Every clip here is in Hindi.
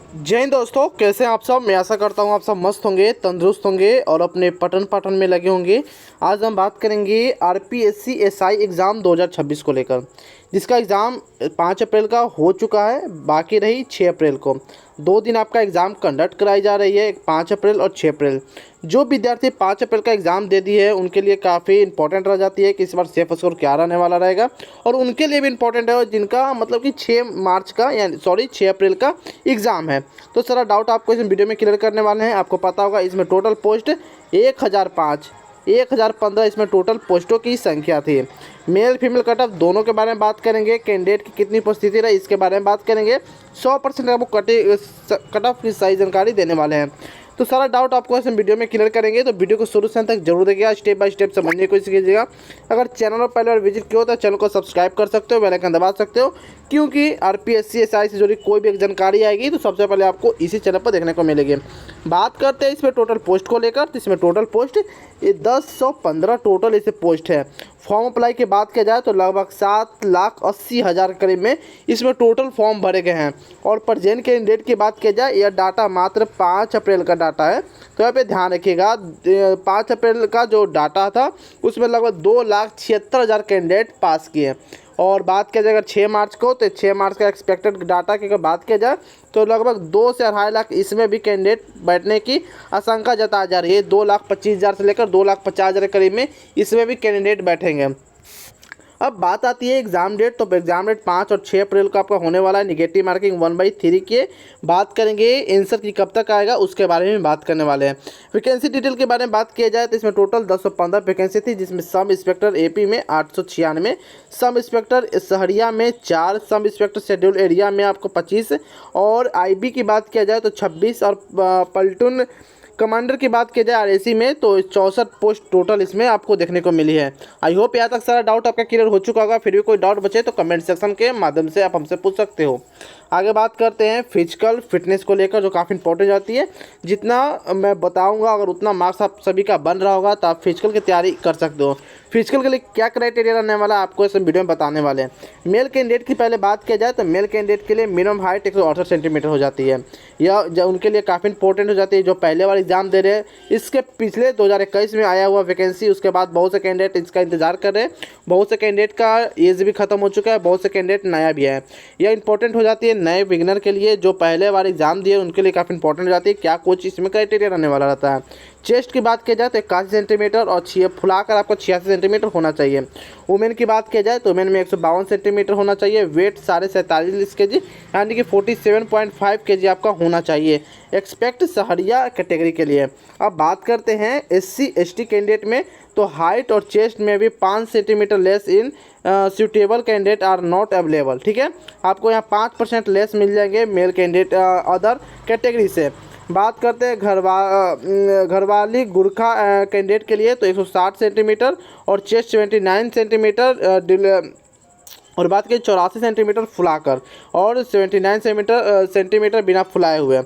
जय हिंद दोस्तों, कैसे हैं आप सब। मैं आशा करता हूं आप सब मस्त होंगे, तंदुरुस्त होंगे और अपने पठन पाठन में लगे होंगे। आज हम बात करेंगे आरपीएससी एसआई एग्ज़ाम 2026 को लेकर, जिसका एग्ज़ाम 5 अप्रैल का हो चुका है। बाकी रही 6 अप्रैल को। 2 दिन आपका एग्ज़ाम कंडक्ट कराई जा रही है, 5 अप्रैल और 6 अप्रैल। जो विद्यार्थी 5 अप्रैल का एग्ज़ाम दे दिए है उनके लिए काफ़ी इंपॉर्टेंट रह जाती है कि इस बार सेफ स्कोर क्या रहने वाला रहेगा। और उनके लिए भी इंपॉर्टेंट है जिनका मतलब कि 6 मार्च का यानी 6 अप्रैल का एग्ज़ाम है। तो सारा डाउट आपको इस वीडियो में क्लियर करने वाले हैं। आपको पता होगा इसमें टोटल पोस्ट 1005 1015 इसमें टोटल पोस्टों की संख्या थी। मेल फीमेल कट ऑफ दोनों के बारे में बात करेंगे। कैंडिडेट की कितनी उपस्थिति रही इसके बारे में बात करेंगे। 100% आपको कट ऑफ की सही जानकारी देने वाले हैं। तो सारा डाउट आपको इस वीडियो में क्लियर करेंगे, तो वीडियो को शुरू से अंत तक जरूर देखिएगा, स्टेप बाय स्टेप समझने की कोशिश कीजिएगा। अगर चैनल पर पहले बार विजिट किया हो तो चैनल को सब्सक्राइब कर सकते हो, बेल आइकन दबा सकते हो, क्योंकि आरपीएससी एसआई से जुड़ी कोई भी एक जानकारी आएगी तो सबसे पहले आपको इसी चैनल पर देखने को मिलेगी। बात करते हैं इसमें टोटल पोस्ट को लेकर, तो इसमें टोटल पोस्ट 1015 टोटल इसे पोस्ट है। फॉर्म अप्लाई की बात किया जाए तो लगभग 7,80,000 करीब में इसमें टोटल फॉर्म भरे गए हैं। और प्रेजेंट कैंडिडेट की बात किया जाए, यह डाटा मात्र 5 अप्रैल का डाटा है, तो यहाँ पे ध्यान रखिएगा। 5 अप्रैल का जो डाटा था उसमें लगभग 2,76,000 कैंडिडेट पास किए। और बात किया जाए अगर 6 मार्च को, तो 6 मार्च का एक्सपेक्टेड डाटा की अगर बात किया जाए तो लगभग 2 से 2.5 लाख इसमें भी कैंडिडेट बैठने की आशंका जताई जा रही है। 2,25,000 से लेकर 2,50,000 के करीब में इसमें भी कैंडिडेट बैठेंगे। अब बात आती है एग्ज़ाम डेट, तो एग्ज़ाम डेट 5 और 6 अप्रैल को आपका होने वाला है। निगेटिव मार्किंग 1/3 की बात करेंगे। आंसर की कब तक आएगा उसके बारे में बात करने वाले हैं। वैकेंसी डिटेल के बारे में बात किया जाए तो इसमें टोटल 1015 वैकेंसी थी, जिसमें सब इंस्पेक्टर एपी में 896, सब इंस्पेक्टर शहरिया में 4, सब इंस्पेक्टर शेड्यूल एरिया में आपको 25, और आईबी की बात किया जाए तो 26, और पलटून कमांडर की बात की जाए आरएसी में तो 64 पोस्ट टोटल इसमें आपको देखने को मिली है। आई होप यहाँ तक सारा डाउट आपका क्लियर हो चुका होगा। फिर भी कोई डाउट बचे तो कमेंट सेक्शन के माध्यम से आप हमसे पूछ सकते हो। आगे बात करते हैं फिजिकल फिटनेस को लेकर, जो काफ़ी इंपॉर्टेंट जाती है। जितना मैं बताऊंगा अगर उतना मार्क्स आप सभी का बन रहा होगा तो आप फिजिकल की तैयारी कर सकते हो। फिजिकल के लिए क्या क्राइटेरिया रहने वाला है आपको इस वीडियो में बताने वाले हैं। मेल कैंडिडेट की पहले बात किया जाए तो मेल कैंडिडेट के लिए मिनिमम हाइट 168 सेंटीमीटर हो जाती है। यह उनके लिए काफ़ी इंपॉर्टेंट हो जाती है जो पहले वाला एग्जाम दे रहे हैं। इसके पिछले 2021 में आया हुआ वैकेंसी, उसके बाद बहुत से कैंडिडेट इसका इंतजार कर रहे हैं। बहुत से कैंडिडेट का एज भी खत्म हो चुका है, बहुत से कैंडिडेट नया भी है। यह इंपॉर्टेंट हो जाती है नए बिगिनर के लिए, जो पहले बार एग्जाम दिए उनके लिए काफ़ी इंपॉर्टेंट हो जाती है। क्या कुछ इसमें क्राइटेरिया रहने वाला रहता है। चेस्ट की बात की जाए तो 81 सेंटीमीटर और फुलाकर आपको 86 सेंटीमीटर होना चाहिए। वुमेन की बात की जाए तो वुमेन में 152 सेंटीमीटर होना चाहिए। वेट 47.5 kg यानी कि 47.5 kg आपका होना चाहिए एक्सपेक्ट सहरिया कैटेगरी के लिए। अब बात करते हैं SC ST कैंडिडेट में, तो हाइट और चेस्ट में भी 5 centimetre less in suitable candidate are not available. ठीक है, आपको यहाँ 5% लेस मिल जाएंगे मेल कैंडिडेट अदर कैटेगरी से। बात करते हैं घरवाली गुरखा कैंडिडेट के लिए, तो 160 सेंटीमीटर और चेस्ट 79 सेंटीमीटर, और बात करें 84 सेंटीमीटर फुलाकर और 79 सेंटीमीटर बिना फुलाए हुए।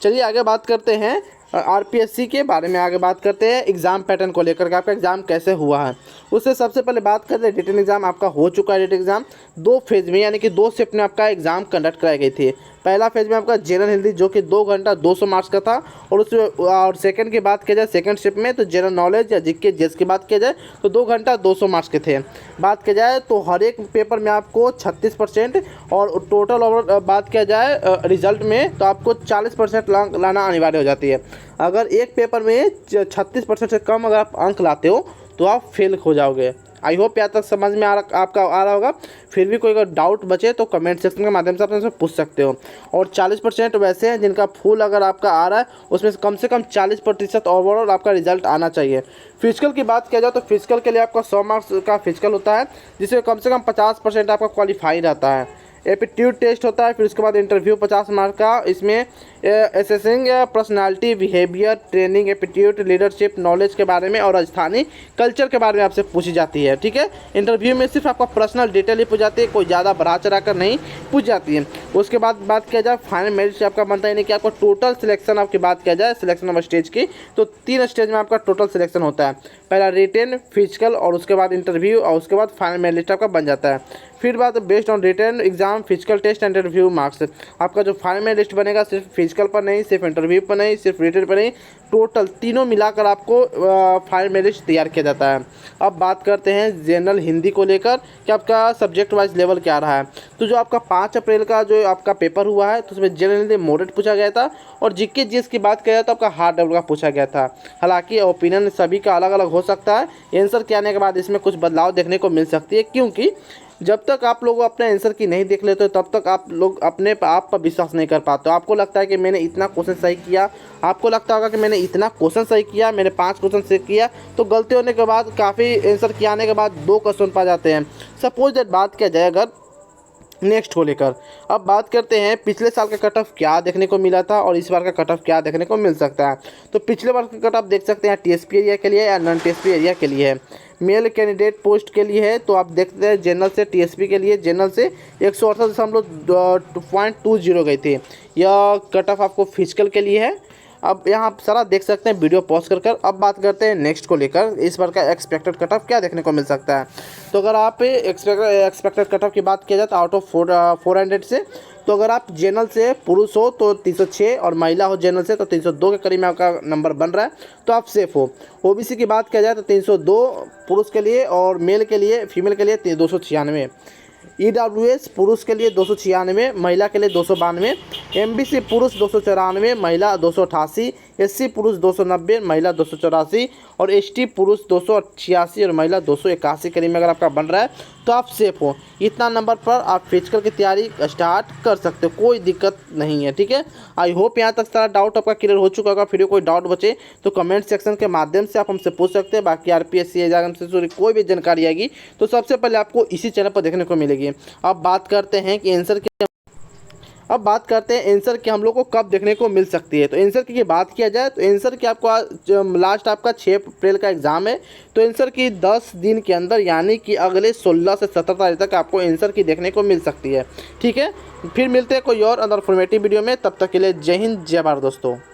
चलिए आगे बात करते हैं आरपीएससी के बारे में। आगे बात करते हैं एग्ज़ाम पैटर्न को लेकर के, आपका एग्ज़ाम कैसे हुआ है उससे सबसे पहले बात करते हैं। रिटन एग्ज़ाम आपका हो चुका है। रिटन एग्ज़ाम 2 फेज़ में यानी कि 2 शिफ्ट में आपका एग्ज़ाम कंडक्ट कराई गई थी। पहला फेज़ में आपका जनरल हिंदी जो कि 2 घंटा 200 मार्क्स का था, और उसमें और सेकंड की बात की जाए सेकंड शिफ्ट में तो जनरल नॉलेज या जीके जेस की बात की जाए तो 2 घंटा 200 मार्क्स के थे। बात की जाए तो हर एक पेपर में आपको 36%, और टोटल ओवर बात किया जाए रिजल्ट में तो आपको 40% लाना अनिवार्य हो जाती है। अगर एक पेपर में 36% से कम अगर आप अंक लाते हो तो आप फेल हो जाओगे। आई होप यहाँ तक समझ में आपका आ रहा होगा। फिर भी कोई अगर डाउट बचे तो कमेंट सेक्शन के माध्यम से आप हमसे पूछ सकते हो। और 40% वैसे हैं जिनका फुल अगर आपका आ रहा है उसमें से कम 40% ओवरऑल आपका रिजल्ट आना चाहिए। फिजिकल की बात किया जाए तो फिजिकल के लिए आपका 100 मार्क्स का फिजिकल होता है, जिसमें कम से कम 50% आपका क्वालिफाई रहता है। एप्टीट्यूड टेस्ट होता है, फिर उसके बाद इंटरव्यू 50 मार्क का। इसमें assessing personality, behaviour, training, aptitude, leadership, knowledge के बारे में और स्थानीय कल्चर के बारे में आपसे पूछी जाती है। ठीक है, इंटरव्यू में सिर्फ आपका पर्सनल डिटेल ही पूछ जाती है, कोई ज़्यादा बढ़ा चढ़ा कर नहीं पूछ जाती है। उसके बाद बात किया जाए फाइनल मेरिट आपका बनता है, नहीं कि आपको टोटल सिलेक्शन आपकी बात किया जाए सिलेक्शन ऑफ स्टेज की, तो 3 स्टेज में आपका टोटल सिलेक्शन होता है। पहला रिटेन, फिजिकल और उसके बाद इंटरव्यू और उसके बाद फाइनल मेरिट लिस्ट आपका बन जाता है। फिर बात based on written exam, physical test and interview marks. आपका जो फाइनल लिस्ट बनेगा सिर्फ फिजिकल पर नहीं, सिर्फ इंटरव्यू पर नहीं, सिर्फ रिटर्न पर नहीं, टोटल तीनों मिलाकर आपको फाइनल लिस्ट तैयार किया जाता है। अब बात करते हैं जनरल हिंदी को लेकर कि आपका सब्जेक्ट वाइज लेवल क्या रहा है। तो जो आपका 5 अप्रैल का जो आपका पेपर हुआ है तो उसमें जनरल हिंदी मॉडरेट पूछा गया था, और जीके जीएस की बात किया तो आपका हार्ड लेवल का पूछा गया था। हालांकि ओपिनियन सभी का अलग अलग हो सकता है, आंसर के आने के बाद इसमें कुछ बदलाव देखने को मिल सकती है, क्योंकि जब तक आप लोग अपने आंसर की नहीं देख लेते तब तक आप लोग अपने आप पर विश्वास नहीं कर पाते। आपको लगता है कि मैंने इतना क्वेश्चन सही किया, आपको लगता होगा कि मैंने इतना क्वेश्चन सही किया, मैंने 5 क्वेश्चन सही किया, तो गलती होने के बाद काफ़ी आंसर किए आने के बाद 2 क्वेश्चन पा जाते हैं। सपोज दैट बात किया जाए अगर नेक्स्ट को लेकर, अब बात करते हैं पिछले साल का कट ऑफ क्या देखने को मिला था और इस बार का कट ऑफ क्या देखने को मिल सकता है। तो पिछले बार का कट ऑफ देख सकते हैं टीएसपी एरिया के लिए या नॉन टीएसपी एरिया के लिए है। मेल कैंडिडेट पोस्ट के लिए है तो आप देखते हैं जनरल से टीएसपी के लिए जनरल से 168.20 गई थी। यह कट ऑफ आपको फिजिकल के लिए है। अब यहाँ आप सारा देख सकते हैं, वीडियो पॉज कर कर। अब बात करते हैं नेक्स्ट को लेकर, इस बार का एक्सपेक्टेड कट ऑफ क्या देखने को मिल सकता है। तो अगर आप एक्सपेक्टेड कट ऑफ की बात किया जाए तो आउट ऑफ 400 से, तो अगर आप जनरल से पुरुष हो तो 306 और महिला हो जनरल से तो 302 के करीब में आपका नंबर बन रहा है, तो आप सेफ हो। ओबीसी की बात किया जाए तो 302 पुरुष के लिए और मेल के लिए फीमेल के लिए 296, ईडब्ल्यूएस पुरुष के लिए 296, महिला के लिए 292, एमबीसी पुरुष 294, महिला 288, एससी पुरुष 290, महिला 284 और एसटी पुरुष 286 और महिला 281 करीब में अगर आपका बन रहा है तो आप सेफ हो। इतना नंबर पर आप फिजिकल की तैयारी स्टार्ट कर सकते हो, कोई दिक्कत नहीं है। ठीक है, आई होप यहाँ तक सारा डाउट आपका क्लियर हो चुका होगा। फिर कोई डाउट बचे तो कमेंट सेक्शन के माध्यम से आप हमसे पूछ सकते हैं। बाकी आरपीएससी एग्जाम से जुड़ी कोई भी जानकारी आएगी तो सबसे पहले आपको इसी चैनल पर देखने को मिलेगी। अब बात करते हैं कि आंसर की हम लोग को कब देखने को मिल सकती है। तो आंसर की बात किया जाए तो आंसर की आपको लास्ट आपका 6 अप्रैल का एग्ज़ाम है, तो आंसर की 10 दिन के अंदर यानी कि अगले 16 से 17 तारीख तक आपको आंसर की देखने को मिल सकती है। ठीक है, फिर मिलते हैं कोई और अंदर फॉर्मेटिव वीडियो में, तब तक के लिए जय हिंद जय भारत दोस्तों।